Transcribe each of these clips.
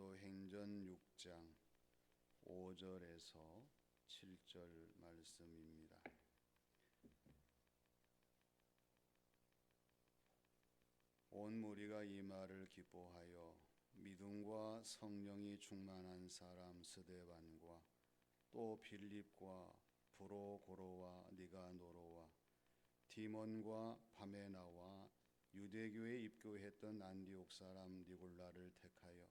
사도행전 6장 5절에서 7절 말씀입니다. 온 무리가 이 말을 기뻐하여 믿음과 성령이 충만한 사람 스데반과 또 빌립과 브로고로와 니가노로와 디몬과 바메나와 유대교에 입교했던 안디옥 사람 니골라를 택하여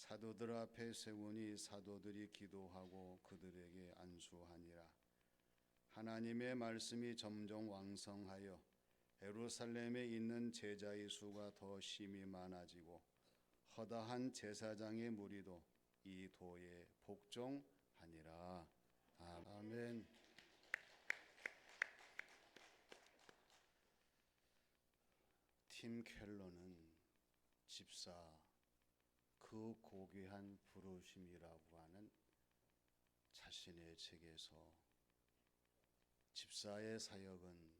사도들 앞에 세우니 사도들이 기도하고 그들에게 안수하니라. 하나님의 말씀이 점점 왕성하여 예루살렘에 있는 제자의 수가 더 심히 많아지고 허다한 제사장의 무리도 이 도에 복종하니라. 아멘. 팀 켈러는 집사 그 고귀한 부르심이라고 하는 자신의 책에서 집사의 사역은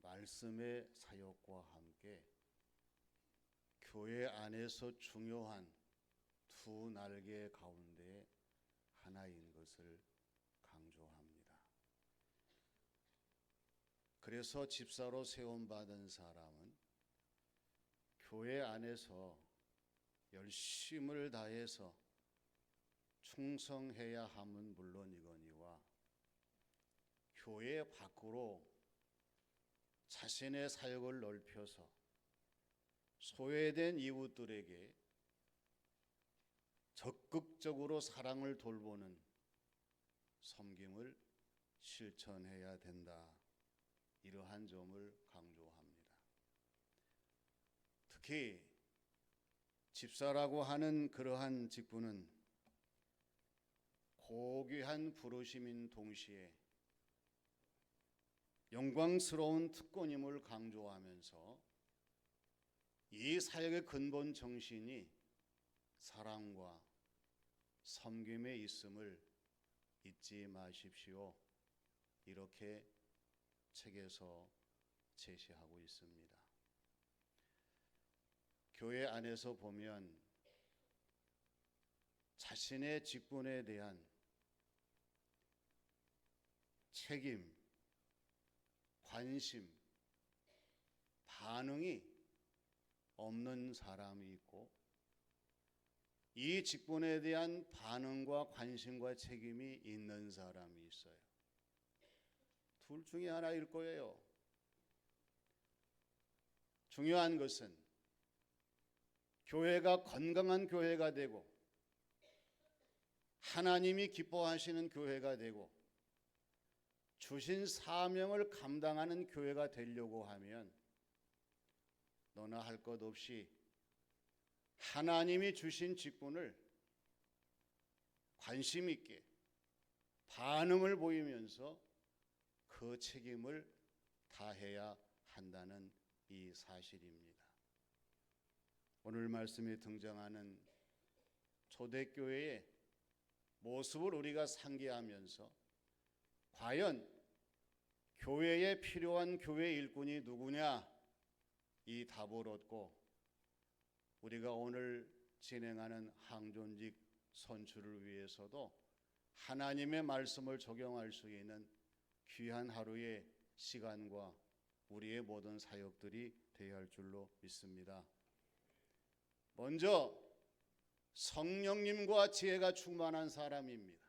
말씀의 사역과 함께 교회 안에서 중요한 두 날개 가운데 하나인 것을 강조합니다. 그래서 집사로 세움받은 사람은 교회 안에서 열심을 다해서 충성해야 함은 물론이거니와 교회 밖으로 자신의 사역을 넓혀서 소외된 이웃들에게 적극적으로 사랑을 돌보는 섬김을 실천해야 된다. 이러한 점을 강조합니다. 특히 집사라고 하는 그러한 직분은 고귀한 부르심인 동시에 영광스러운 특권임을 강조하면서 이 사역의 근본 정신이 사랑과 섬김에 있음을 잊지 마십시오. 이렇게 책에서 제시하고 있습니다. 교회 안에서 보면 자신의 직분에 대한 책임, 관심, 반응이 없는 사람이 있고 이 직분에 대한 반응과 관심과 책임이 있는 사람이 있어요. 둘 중에 하나일 거예요. 중요한 것은 교회가 건강한 교회가 되고 하나님이 기뻐하시는 교회가 되고 주신 사명을 감당하는 교회가 되려고 하면 너나 할 것 없이 하나님이 주신 직분을 관심 있게 반응을 보이면서 그 책임을 다해야 한다는 이 사실입니다. 오늘 말씀에 등장하는 초대교회의 모습을 우리가 상기하면서 과연 교회에 필요한 교회 일꾼이 누구냐 이 답을 얻고 우리가 오늘 진행하는 항존직 선출을 위해서도 하나님의 말씀을 적용할 수 있는 귀한 하루의 시간과 우리의 모든 사역들이 되어야 할 줄로 믿습니다. 먼저 성령님과 지혜가 충만한 사람입니다.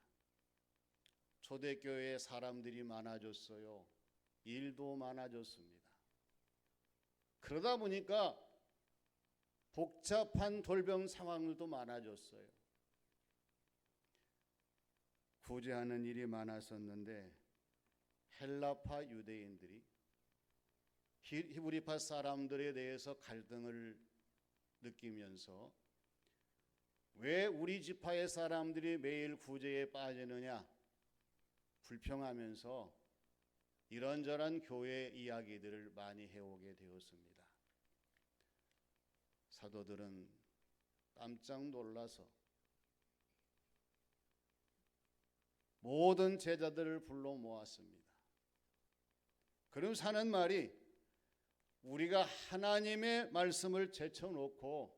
초대교회에 사람들이 많아졌어요. 일도 많아졌습니다. 그러다 보니까 복잡한 돌변 상황들도 많아졌어요. 구제하는 일이 많았었는데 헬라파 유대인들이 히브리파 사람들에 대해서 갈등을 느끼면서 왜 우리 지파의 사람들이 매일 구제에 빠지느냐 불평하면서 이런저런 교회 이야기들을 많이 해오게 되었습니다. 사도들은 깜짝 놀라서 모든 제자들을 불러 모았습니다. 그러면서 하는 말이 우리가 하나님의 말씀을 제쳐놓고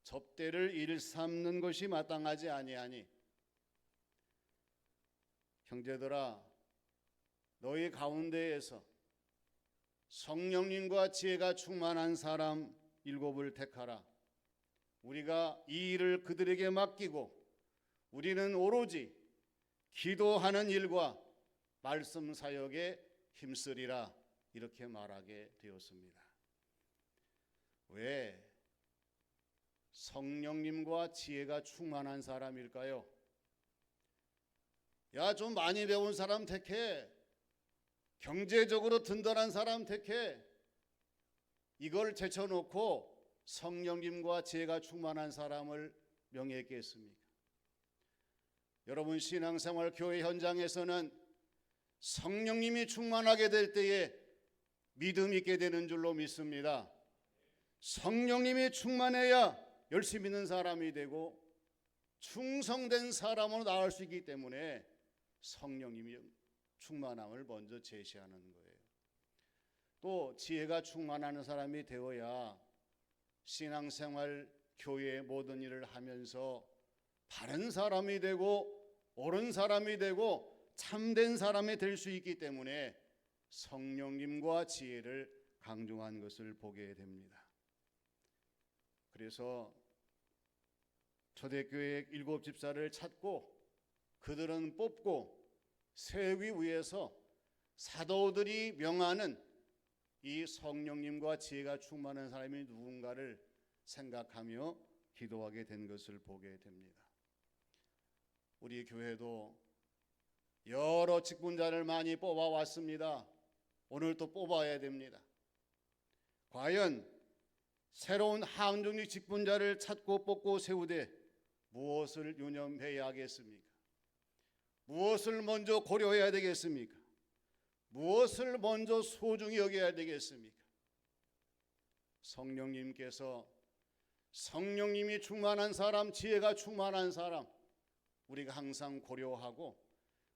접대를 일삼는 것이 마땅하지 아니하니 형제들아 너희 가운데에서 성령님과 지혜가 충만한 사람 7을 택하라. 우리가 이 일을 그들에게 맡기고 우리는 오로지 기도하는 일과 말씀 사역에 힘쓰리라 이렇게 말하게 되었습니다. 왜 성령님과 지혜가 충만한 사람일까요? 야, 좀 많이 배운 사람 택해. 경제적으로 든든한 사람 택해. 이걸 제쳐놓고 성령님과 지혜가 충만한 사람을 명예했겠습니까? 여러분 신앙생활 교회 현장에서는 성령님이 충만하게 될 때에 믿음 있게 되는 줄로 믿습니다. 성령님이 충만해야 열심히 있는 사람이 되고 충성된 사람으로 나올 수 있기 때문에 성령님이 충만함을 먼저 제시하는 거예요. 또 지혜가 충만한 사람이 되어야 신앙생활 교회의 모든 일을 하면서 바른 사람이 되고 옳은 사람이 되고 참된 사람이 될 수 있기 때문에 성령님과 지혜를 강조한 것을 보게 됩니다. 그래서 초대교회 7 집사를 찾고 그들은 뽑고 세위 위에서 사도들이 명하는 이 성령님과 지혜가 충만한 사람이 누군가를 생각하며 기도하게 된 것을 보게 됩니다. 우리 교회도 여러 직분자를 많이 뽑아왔습니다. 오늘 또 뽑아야 됩니다. 과연 새로운 항중직 직분자를 찾고 뽑고 세우되 무엇을 유념해야 하겠습니까? 무엇을 먼저 고려해야 되겠습니까? 무엇을 먼저 소중히 여겨야 되겠습니까? 성령님께서 성령님이 충만한 사람, 지혜가 충만한 사람 우리가 항상 고려하고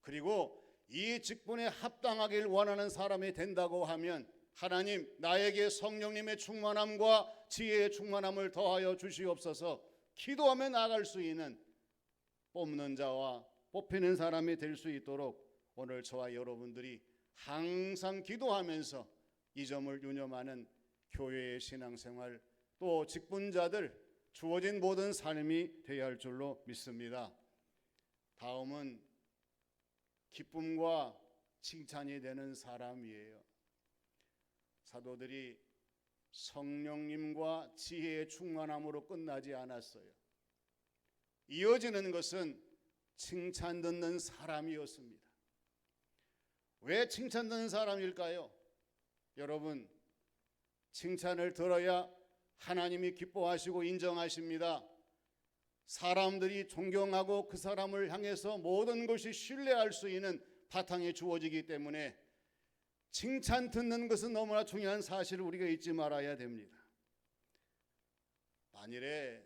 그리고 이 직분에 합당하길 원하는 사람이 된다고 하면 하나님 나에게 성령님의 충만함과 지혜의 충만함을 더하여 주시옵소서 기도하며 나아갈 수 있는 뽑는 자와 뽑히는 사람이 될 수 있도록 오늘 저와 여러분들이 항상 기도하면서 이 점을 유념하는 교회의 신앙생활 또 직분자들 주어진 모든 삶이 되어야 할 줄로 믿습니다. 다음은 기쁨과 칭찬이 되는 사람이에요. 사도들이 성령님과 지혜의 충만함으로 끝나지 않았어요. 이어지는 것은 칭찬 듣는 사람이었습니다. 왜 칭찬 듣는 사람일까요? 여러분, 칭찬을 들어야 하나님이 기뻐하시고 인정하십니다. 사람들이 존경하고 그 사람을 향해서 모든 것이 신뢰할 수 있는 바탕이 주어지기 때문에 칭찬 듣는 것은 너무나 중요한 사실을 우리가 잊지 말아야 됩니다. 만일에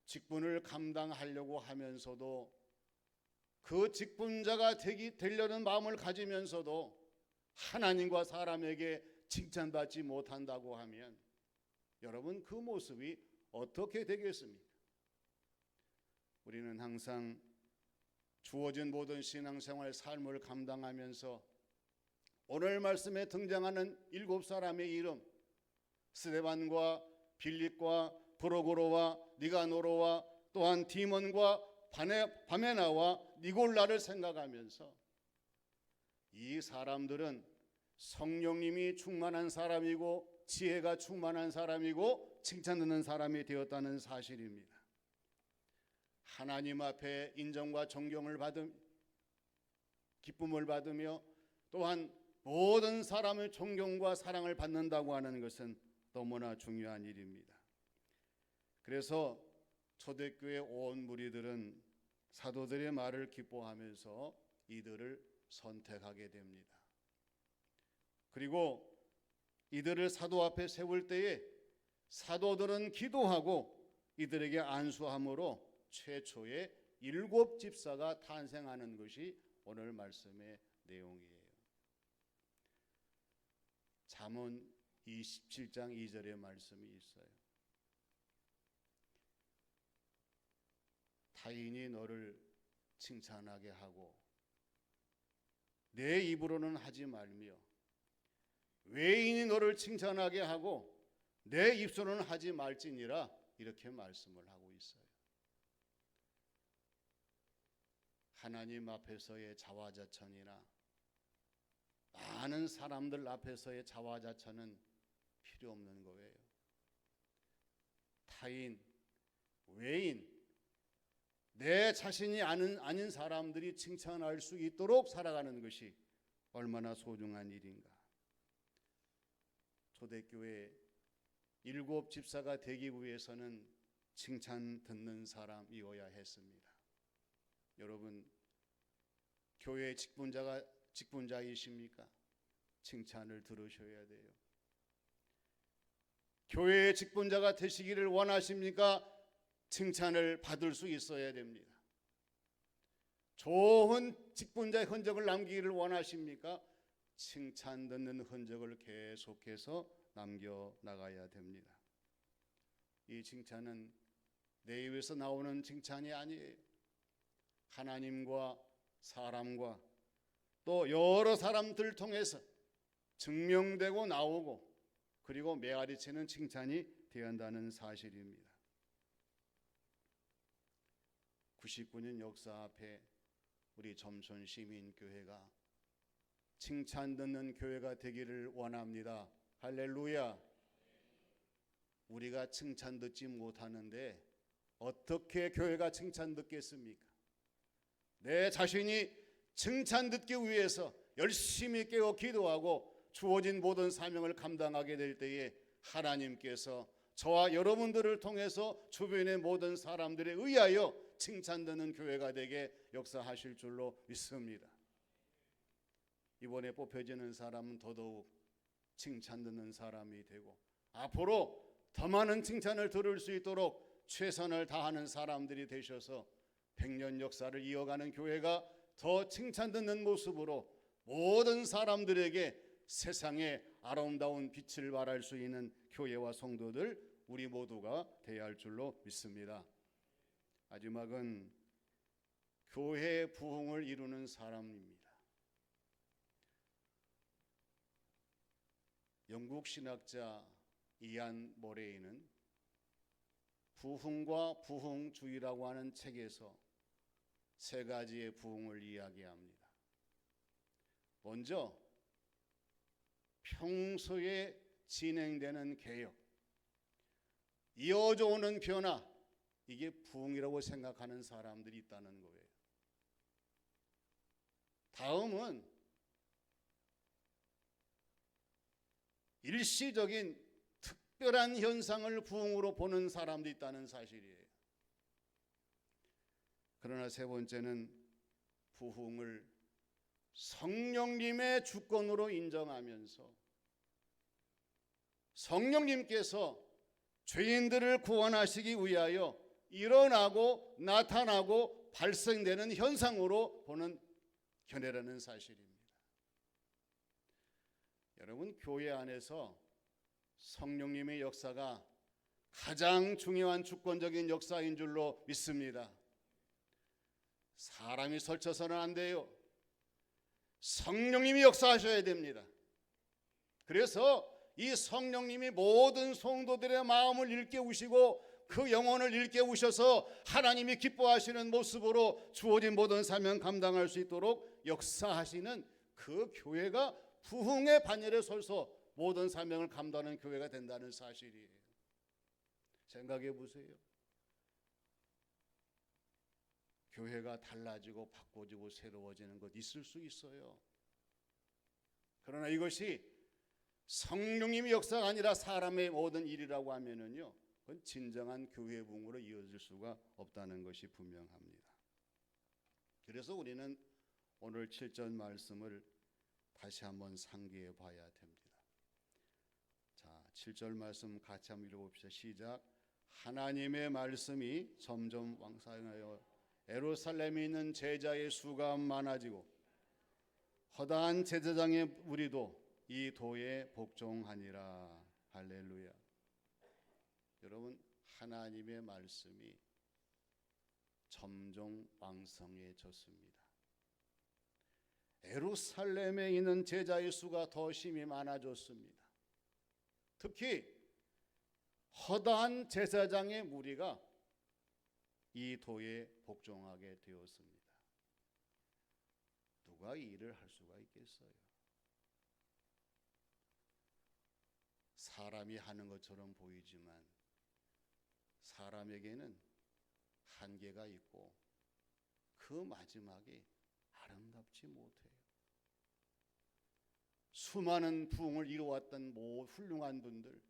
직분을 감당하려고 하면서도 그 직분자가 되려는 마음을 가지면서도 하나님과 사람에게 칭찬받지 못한다고 하면 여러분 그 모습이 어떻게 되겠습니까? 우리는 항상 주어진 모든 신앙생활 삶을 감당하면서 오늘 말씀에 등장하는 7사람의 이름 스데반과 빌립과 브로고로와 니가노로와 또한 디몬과 바메나와 니골라를 생각하면서 이 사람들은 성령님이 충만한 사람이고 지혜가 충만한 사람이고 칭찬 듣는 사람이 되었다는 사실입니다. 하나님 앞에 인정과 존경을 받음 기쁨을 받으며 또한 모든 사람의 존경과 사랑을 받는다고 하는 것은 너무나 중요한 일입니다. 그래서 초대교회 온 무리들은 사도들의 말을 기뻐하면서 이들을 선택하게 됩니다. 그리고 이들을 사도 앞에 세울 때에 사도들은 기도하고 이들에게 안수함으로 최초의 7 집사가 탄생하는 것이 오늘 말씀의 내용이에요. 잠언 27장 2절의 말씀이 있어요. 타인이 너를 칭찬하게 하고 내 입으로는 하지 말며 외인이 너를 칭찬하게 하고 내 입술로는 하지 말지니라, 이렇게 말씀을 하고 있어요. 하나님 앞에서의 자화자찬이나 많은 사람들 앞에서의 자화자찬은 필요 없는 거예요. 타인, 외인, 내 자신이 아닌 사람들이 칭찬할 수 있도록 살아가는 것이 얼마나 소중한 일인가. 초대교회 7 집사가 되기 위해서는 칭찬 듣는 사람이어야 했습니다. 여러분, 교회 직분자이십니까? 칭찬을 들으셔야 돼요. 교회의 직분자가 되시기를 원하십니까? 칭찬을 받을 수 있어야 됩니다. 좋은 직분자의 흔적을 남기기를 원하십니까? 칭찬 듣는 흔적을 계속해서 남겨나가야 됩니다. 이 칭찬은 내 입에서 나오는 칭찬이 아니에요. 하나님과 사람과 또 여러 사람들 통해서 증명되고 나오고 그리고 메아리치는 칭찬이 되어야 한다는 사실입니다. 99년 역사 앞에 우리 점촌 시민교회가 칭찬 듣는 교회가 되기를 원합니다. 할렐루야. 우리가 칭찬 듣지 못하는데 어떻게 교회가 칭찬 듣겠습니까? 내 자신이 칭찬 듣기 위해서 열심히 깨어 기도하고 주어진 모든 사명을 감당하게 될 때에 하나님께서 저와 여러분들을 통해서 주변의 모든 사람들에 의하여 칭찬 듣는 교회가 되게 역사하실 줄로 믿습니다. 이번에 뽑혀지는 사람은 더더욱 칭찬 듣는 사람이 되고 앞으로 더 많은 칭찬을 들을 수 있도록 최선을 다하는 사람들이 되셔서 100년 역사를 이어가는 교회가 더 칭찬 듣는 모습으로 모든 사람들에게 세상에 아름다운 빛을 발할 수 있는 교회와 성도들 우리 모두가 되어야 할 줄로 믿습니다. 마지막은 교회의 부흥을 이루는 사람입니다. 영국 신학자 이안 모레이는 부흥과 부흥주의라고 하는 책에서 세 가지의 부흥을 이야기합니다. 먼저 평소에 진행되는 개혁, 이어져 오는 변화, 이게 부흥이라고 생각하는 사람들이 있다는 거예요. 다음은 일시적인 특별한 현상을 부흥으로 보는 사람도 있다는 사실이에요. 그러나 세 번째는 부흥을 성령님의 주권으로 인정하면서 성령님께서 죄인들을 구원하시기 위하여 일어나고 나타나고 발생되는 현상으로 보는 견해라는 사실입니다. 여러분, 교회 안에서 성령님의 역사가 가장 중요한 주권적인 역사인 줄로 믿습니다. 사람이 설쳐서는 안 돼요. 성령님이 역사하셔야 됩니다. 그래서 이 성령님이 모든 성도들의 마음을 일깨우시고 그 영혼을 일깨우셔서 하나님이 기뻐하시는 모습으로 주어진 모든 사명 감당할 수 있도록 역사하시는 그 교회가 부흥의 반열에 서서 모든 사명을 감당하는 교회가 된다는 사실이에요. 생각해 보세요. 교회가 달라지고 바꿔지고 새로워지는 것 있을 수 있어요. 그러나 이것이 성령님의 역사가 아니라 사람의 모든 일이라고 하면은요, 그건 진정한 교회 부흥으로 이어질 수가 없다는 것이 분명합니다. 그래서 우리는 오늘 7절 말씀을 다시 한번 상기해 봐야 됩니다. 자, 7절 말씀 같이 한번 읽어봅시다. 시작. 하나님의 말씀이 점점 왕성하여 예루살렘에 있는 제자의 수가 많아지고 허다한 제사장의 무리도 이 도에 복종하니라. 할렐루야. 여러분, 하나님의 말씀이 점점 왕성해졌습니다. 예루살렘에 있는 제자의 수가 더 심히 많아졌습니다. 특히 허다한 제사장의 무리가 이 도에 복종하게 되었습니다. 누가 이 일을 할 수가 있겠어요? 사람이 하는 것처럼 보이지만 사람에게는 한계가 있고 그 마지막이 아름답지 못해요. 수많은 부흥을 이루었던 훌륭한 분들,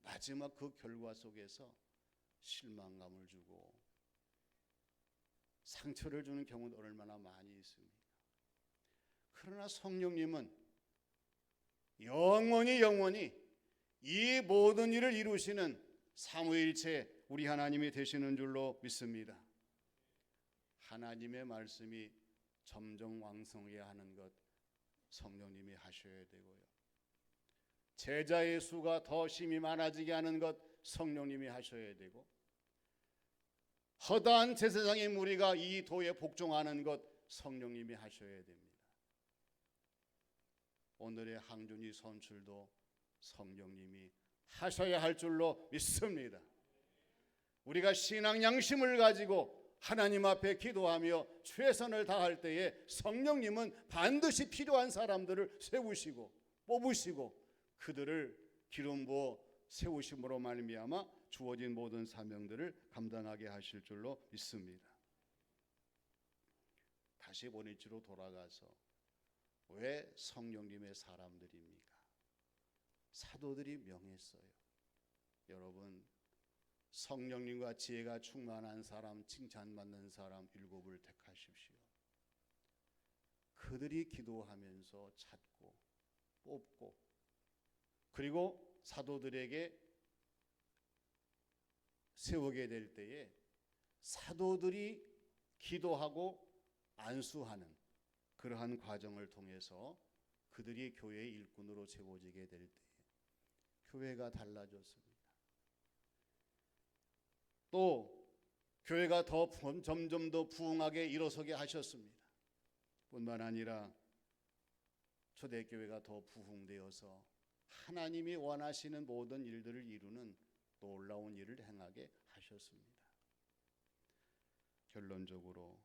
마지막 그 결과 속에서 실망감을 주고 상처를 주는 경우도 얼마나 많이 있습니까? 그러나 성령님은 영원히 이 모든 일을 이루시는 삼위일체 우리 하나님이 되시는 줄로 믿습니다. 하나님의 말씀이 점점 왕성해야 하는 것 성령님이 하셔야 되고요. 제자의 수가 더 심히 많아지게 하는 것 성령님이 하셔야 되고, 허다한 제사장의 무리가 이 도에 복종하는 것 성령님이 하셔야 됩니다. 오늘의 항준이 선출도 성령님이 하셔야 할 줄로 믿습니다. 우리가 신앙 양심을 가지고 하나님 앞에 기도하며 최선을 다할 때에 성령님은 반드시 필요한 사람들을 세우시고 뽑으시고 그들을 기름 부어 세우심으로 말미암아 주어진 모든 사명들을 감당하게 하실 줄로 믿습니다. 다시 원위치로 돌아가서 왜 성령님의 사람들입니까? 사도들이 명했어요. 여러분, 성령님과 지혜가 충만한 사람, 칭찬받는 사람 7을 택하십시오. 그들이 기도하면서 찾고 뽑고, 그리고 사도들에게 세우게 될 때에 사도들이 기도하고 안수하는 그러한 과정을 통해서 그들이 교회의 일꾼으로 세워지게 될 때에 교회가 달라졌습니다. 또 교회가 점점 더 부흥하게 일어서게 하셨습니다. 뿐만 아니라 초대교회가 더 부흥되어서 하나님이 원하시는 모든 일들을 이루는 놀라운 일을 행하게 하셨습니다. 결론적으로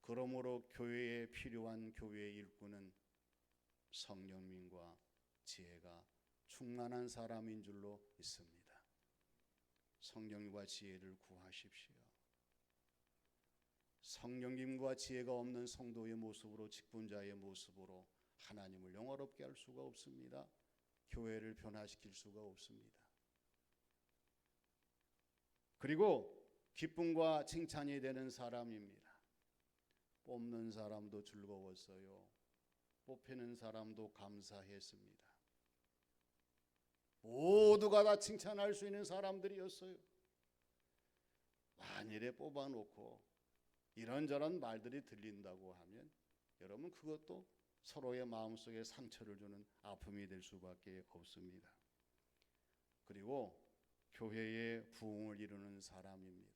그러므로 교회에 필요한 교회의 일꾼은 성령님과 지혜가 충만한 사람인 줄로 믿습니다. 성령님과 지혜를 구하십시오. 성령님과 지혜가 없는 성도의 모습으로, 직분자의 모습으로 하나님을 영화롭게 할 수가 없습니다. 교회를 변화시킬 수가 없습니다. 그리고 기쁨과 칭찬이 되는 사람입니다. 뽑는 사람도 즐거웠어요. 뽑히는 사람도 감사했습니다. 모두가 다 칭찬할 수 있는 사람들이었어요. 만일에 뽑아놓고 이런저런 말들이 들린다고 하면 여러분 그것도 서로의 마음속에 상처를 주는 아픔이 될 수밖에 없습니다. 그리고 교회의 부흥을 이루는 사람입니다.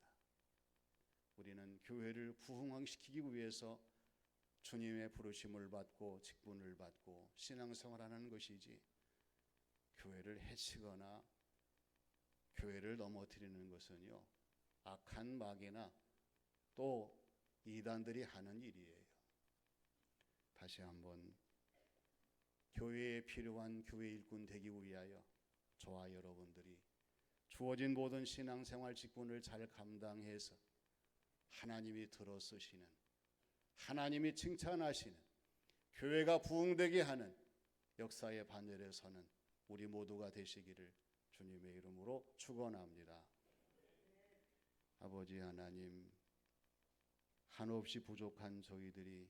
우리는 교회를 부흥시키기 위해서 주님의 부르심을 받고 직분을 받고 신앙생활하는 것이지, 교회를 해치거나 교회를 넘어뜨리는 것은요, 악한 마귀나 또 이단들이 하는 일이에요. 다시 한번 교회에 필요한 교회 일꾼 되기 위하여 저와 여러분들이 주어진 모든 신앙생활 직분을 잘 감당해서 하나님이 들어쓰시는, 하나님이 칭찬하시는, 교회가 부흥되게 하는 역사의 반열에 서는 우리 모두가 되시기를 주님의 이름으로 축원합니다. 아버지 하나님, 한없이 부족한 저희들이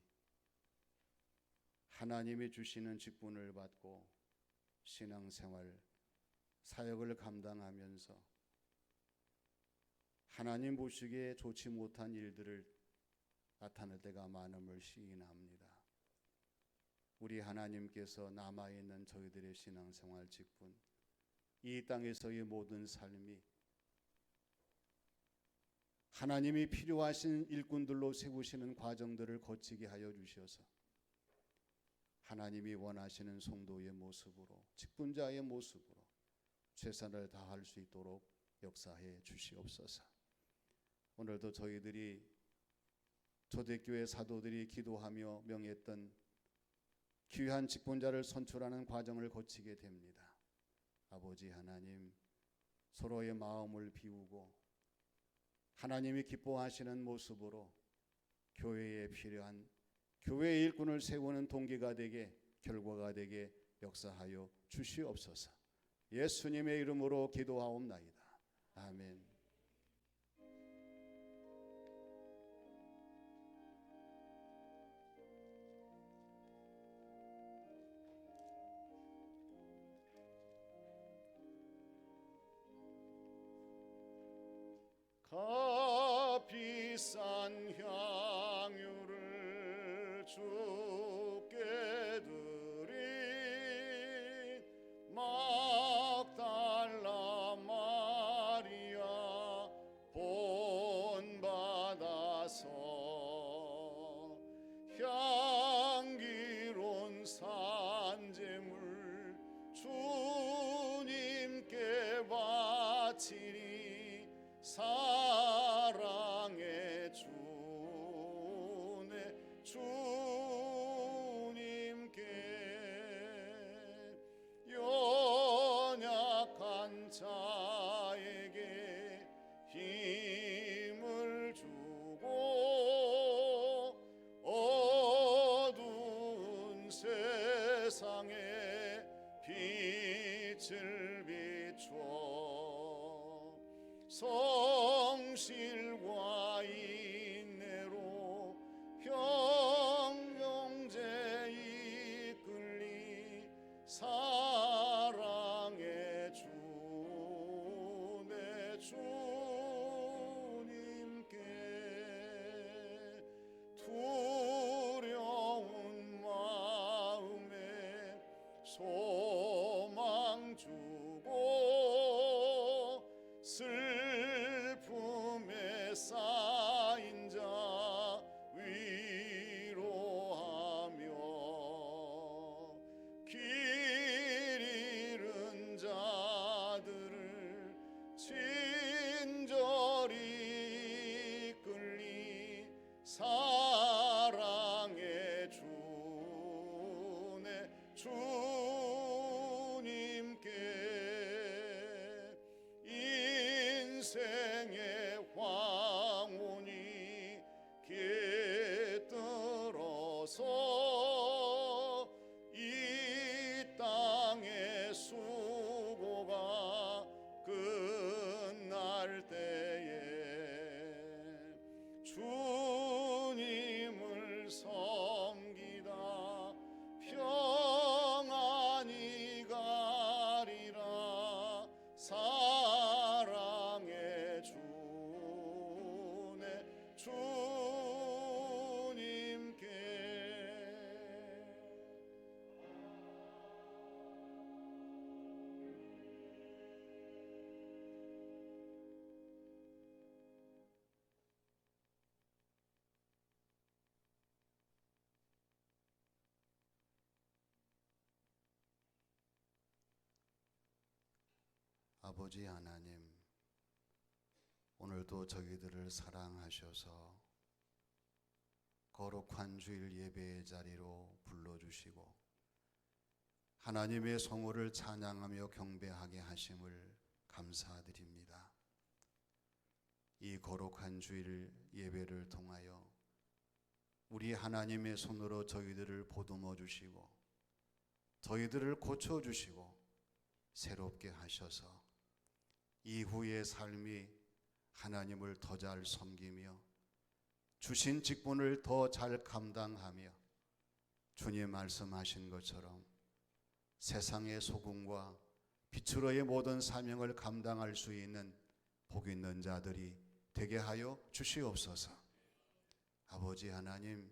하나님이 주시는 직분을 받고 신앙생활, 사역을 감당하면서 하나님 보시기에 좋지 못한 일들을 나타낼 때가 많음을 시인합니다. 우리 하나님께서 남아있는 저희들의 신앙생활 직분, 이 땅에서의 모든 삶이 하나님이 필요하신 일꾼들로 세우시는 과정들을 거치게 하여 주셔서 하나님이 원하시는 성도의 모습으로, 직분자의 모습으로 최선을 다할 수 있도록 역사해 주시옵소서. 오늘도 저희들이 초대교회 사도들이 기도하며 명했던 귀한 직분자를 선출하는 과정을 거치게 됩니다. 아버지 하나님, 서로의 마음을 비우고 하나님이 기뻐하시는 모습으로 교회에 필요한 교회의 일꾼을 세우는 동기가 되게, 결과가 되게 역사하여 주시옵소서. 예수님의 이름으로 기도하옵나이다. 아멘. 값비싼 향유를 주께 드린 막달라 마리아 본받아서 향기로운 산재물 주님께 바치니 사랑의 주네 주님께 연약한 자에게 힘을 주고 어두운 세상에 빛을 비춰 성실과 인내로 형용제 이끌리 사랑의 주 내 주님께 두려운 마음에 소망 주고 슬픔에 쌓인 자 위로하며 길 잃은 자들을 친절히 이끌리 사랑의 주네 주님께 인생의 황혼이 깃들어서 이 땅의 수고가 끝날 때에 주님을 섬기다 평안히 가리라 사랑의 주네 주님께 아버지 하나님, 오늘도 저희들을 사랑하셔서 거룩한 주일 예배의 자리로 불러주시고 하나님의 성호를 찬양하며 경배하게 하심을 감사드립니다. 이 거룩한 주일 예배를 통하여 우리 하나님의 손으로 저희들을 보듬어 주시고 저희들을 고쳐주시고 새롭게 하셔서 이후의 삶이 하나님을 더 잘 섬기며 주신 직분을 더 잘 감당하며 주님 말씀하신 것처럼 세상의 소금과 빛으로의 모든 사명을 감당할 수 있는 복 있는 자들이 되게 하여 주시옵소서. 아버지 하나님,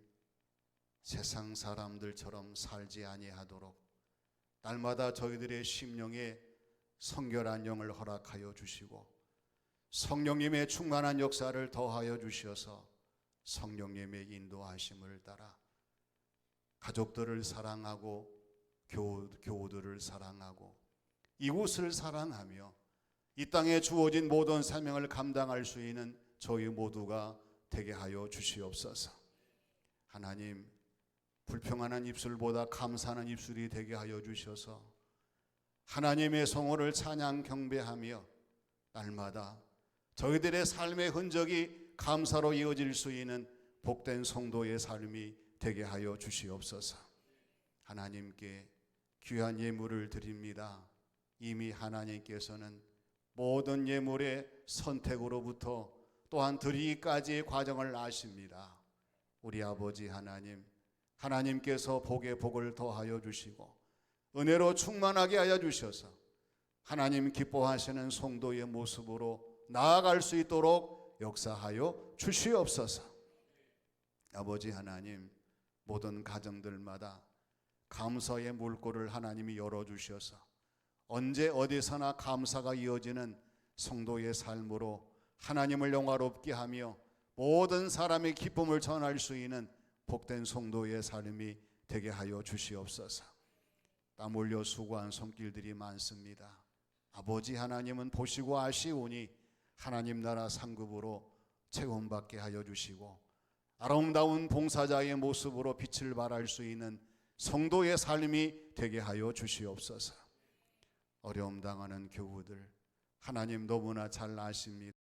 세상 사람들처럼 살지 아니하도록 날마다 저희들의 심령에 성결한 영을 허락하여 주시고 성령님의 충만한 역사를 더하여 주셔서 성령님의 인도하심을 따라 가족들을 사랑하고 교우들을 사랑하고 이곳을 사랑하며 이 땅에 주어진 모든 사명을 감당할 수 있는 저희 모두가 되게 하여 주시옵소서. 하나님, 불평하는 입술보다 감사하는 입술이 되게 하여 주셔서 하나님의 성호를 찬양 경배하며 날마다 저희들의 삶의 흔적이 감사로 이어질 수 있는 복된 성도의 삶이 되게 하여 주시옵소서. 하나님께 귀한 예물을 드립니다. 이미 하나님께서는 모든 예물의 선택으로부터 또한 드리기까지의 과정을 아십니다. 우리 아버지 하나님, 하나님께서 복에 복을 더하여 주시고 은혜로 충만하게 하여 주셔서 하나님 기뻐하시는 성도의 모습으로 나아갈 수 있도록 역사하여 주시옵소서. 아버지 하나님, 모든 가정들마다 감사의 물꼬를 하나님이 열어주셔서 언제 어디서나 감사가 이어지는 성도의 삶으로 하나님을 영화롭게 하며 모든 사람의 기쁨을 전할 수 있는 복된 성도의 삶이 되게 하여 주시옵소서. 땀 흘려 수고한 손길들이 많습니다. 아버지 하나님은 보시고 아시오니 하나님 나라 상급으로 체험받게 하여 주시고 아름다운 봉사자의 모습으로 빛을 발할 수 있는 성도의 삶이 되게 하여 주시옵소서. 어려움 당하는 교우들 하나님 너무나 잘 아십니다.